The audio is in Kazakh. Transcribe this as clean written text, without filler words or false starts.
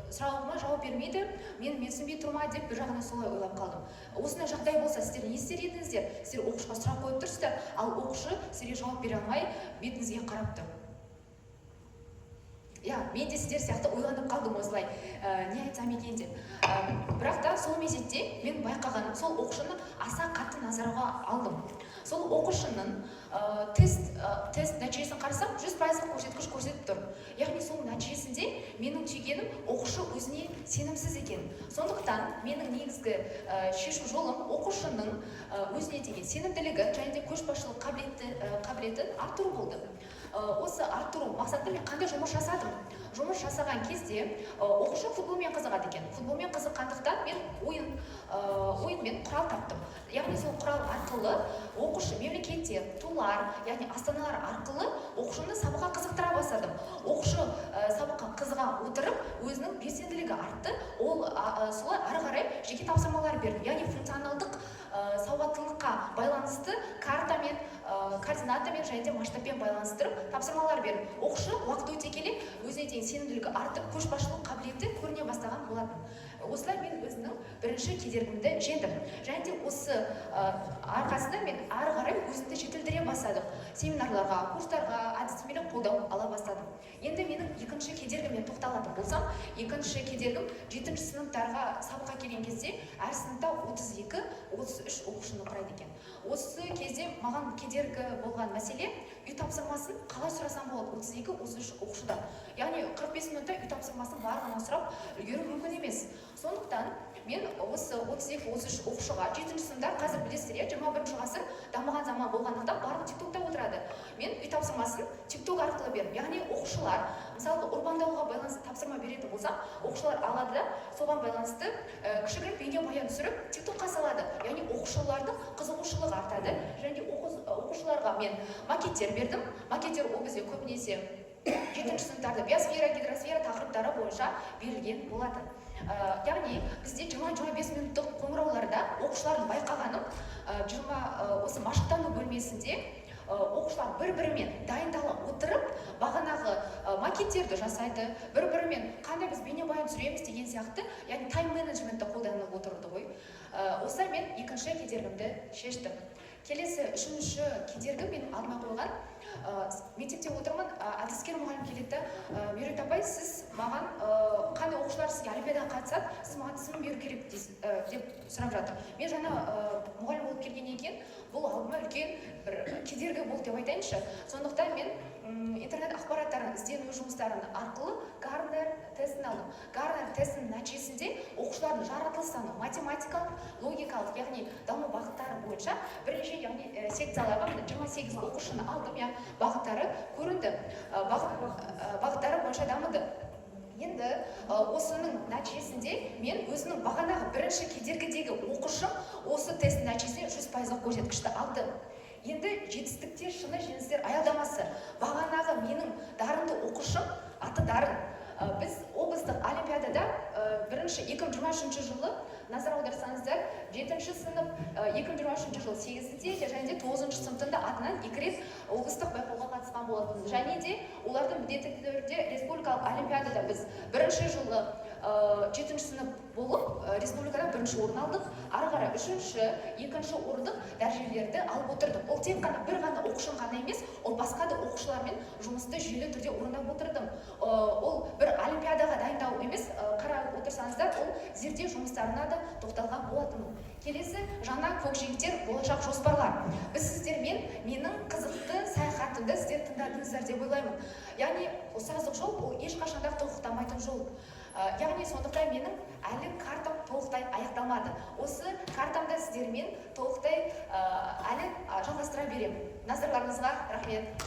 сұрағыма жауап бермейді, мен менсінбей тұрма деп бір жағынан солай ойлап қалдым. Осындай жағдай болса, сіздер не істер едіңіздер? Сіздер оқушыға сұрақ қойып тұрсыздар, ал оқушы сіздерге жауап бере алмай бетіңізге қарап тұр. Мен де сіздер сияқты ойланып қалдым осылай, не айтсам екен деп. Бірақ та сол мезетте мен байқағаным, сол оқушыны аса қатты назарға алдым. Сол оқушының тест нәтижесін қарасам, 100% көрсеткіш көрсетіп тұр. Яғни сол нәтижесінде менің түйгенім, оқушы өзіне сенімсіз екен. Сондықтан менің негізгі шешу жолым оқушының өзіне деген сенімділігі және де көшбасшылық қабілетін арттыру болды. Осы арттыру мақсатында мен қандай жұмыс жасадым? Жұмыс жасаған кезде оқушы футболмен қызығады екен. Футболмен қызыққандықтан мен ойынмен құрал таптым. Яғни сол құрал арқылы оқушы мемлекеттер, тулар, яғни астаналар арқылы оқушыны сабаққа қызықтыра бастадым. Оқушы сабаққа қызыға отырып, өзінің белсенділігі артты. Ол солай ары қарай жеке тапсырмалар берді. Яғни функционалдық сауаттылыққа байланысты картамен, координатамен және де масштабпен байланыстырып тапсырмалар беріп, оқушы уақыт өте келе өзіне деген сенімділігі артып, көшбасшылық қабілеті көріне бастаған болатын. Осылай мен өзімнің бірінші кедергімді жеңдім. Және де осы арқасында мен ары қарай өзімді жетілдіре бастадым. Семинарларға, курстарға, әдістемелік қолдау ала бастадым. Енді менің екінші кедергіме тоқталатын болсам, екінші кедергім 7-ші сыныптарға сабаққа келген кезде әр сыныпта 32-33 оқушыны құрайды екен. Осы кезде маған кедергі болған мәселе, үй тапсырмасын қалай сұрасам болады 32-33 оқушыдан. Яғни 45 минутта үй тапсырмасын барлығынан сұрап үлгеру мүмкін емес. Сондықтан мен осы 32-33 оқушыға 7-ші сыныптар қазір білесіздер, 21-ші ғасыр дамыған заман болғандықтан барлығы тиктокта отырады. Мен үй тапсырмасын тикток арқылы бердім. Яғни оқушылар, мысалы урбандауға байланысты тапсырма беретін болсам, оқушылар алады да соған байланысты кішігірім бейнебаян түсіріп тиктокқа салады. Яғни оқушылардың қызығушылығы артады. Және оқушыларға мен макеттер бердім. Макеттер ол бізде көбінесе 7-ші сыныптарда биосфера, гидросфера тақырыптары бойынша берілген болатын. Яғни бізде 20-25 минуттық қоңырауларда оқушылардың байқағаным, осы машықтану бөлмесінде оқушылар бір-бірімен дайындалып отырып, бағанағы макеттерді жасайды, бір-бірімен қандай біз бейнебаян түсіреміз деген сияқты, яғни тайм-менеджментті қолданып отырды ғой. Осылай мен екінші кедергімді шештім. Келесі үшінші кедергі менің алдыма қойған, мектепте отырмын, әдіскер мұғалім келеді, Меруерт апай, сіз маған қандай оқушылар сізге олимпиадаға қатысады, сіз маған тізім беру керек деп сұрап жатыр. Мен жаңа мұғалім болып келгеннен кейін бұл алдыма үлкен бір кедергі болды деп айтайыншы. Сондықтан мен интернет ақпараттарын іздену жұмыстарын арқылы Гарнер тестін алдым. Гарнер тестінің нәтижесінде оқушылардың жаратылыс саны, математикалық, логикалық, яғни даму бағыттары бойынша бірнеше секцияларға 28 оқушыны алдым, бағыттары көрінді, бағыттары бойынша дамыды. Енді осының нәтижесінде мен өзінің бағанағы бірінші кедергідегі оқушым осы тест нәтижесінде 100% көрсеткішті алды. Енді жетістіктер, шыны жеңістер аялдамасы. Бағанағы менің дарынды оқушым, аты дарын. Біз облыстық олимпиадада 2023 жылы назар аударсаңыздар, 7-ші сынып 2023 жылы 8-де және 9-ші сыныптында атынан 2 рет облыстық байқауға қатысқан болатын. Және де олардың міндетті түрде республикалық олимпиадада біз 1-ші жылы 7-ші сынып болып, республикадан 1-ші орын алдық, ары қарай 3-ші, 2-ші орындық дәрежелерді алып отырдық. Ол тек қана бір ғана оқушым ғана емес, ол басқа да оқушылармен жұмысты жүйелі түрде орындап отырдым. Ол бір олимпиадаға дайындау емес, қарап отырсаңыздар, ол зерттеу жұмыстарына да тоқталған болатын. Келесі жаңа көкжиектер, болашақ жоспарлар. Біз сіздермен менің қызықты саяхатымды сіздер тыңдадыңыздар деп ойлаймын. Яғни ұстаздық жол ол ешқашанда тоқтамайтын жол. Яғни сондықтан менің әлі картам толықтай аяқталмады. Осы картамда сіздермен толықтай әлі жалғастыра беремін. Назарларыңызға рахмет.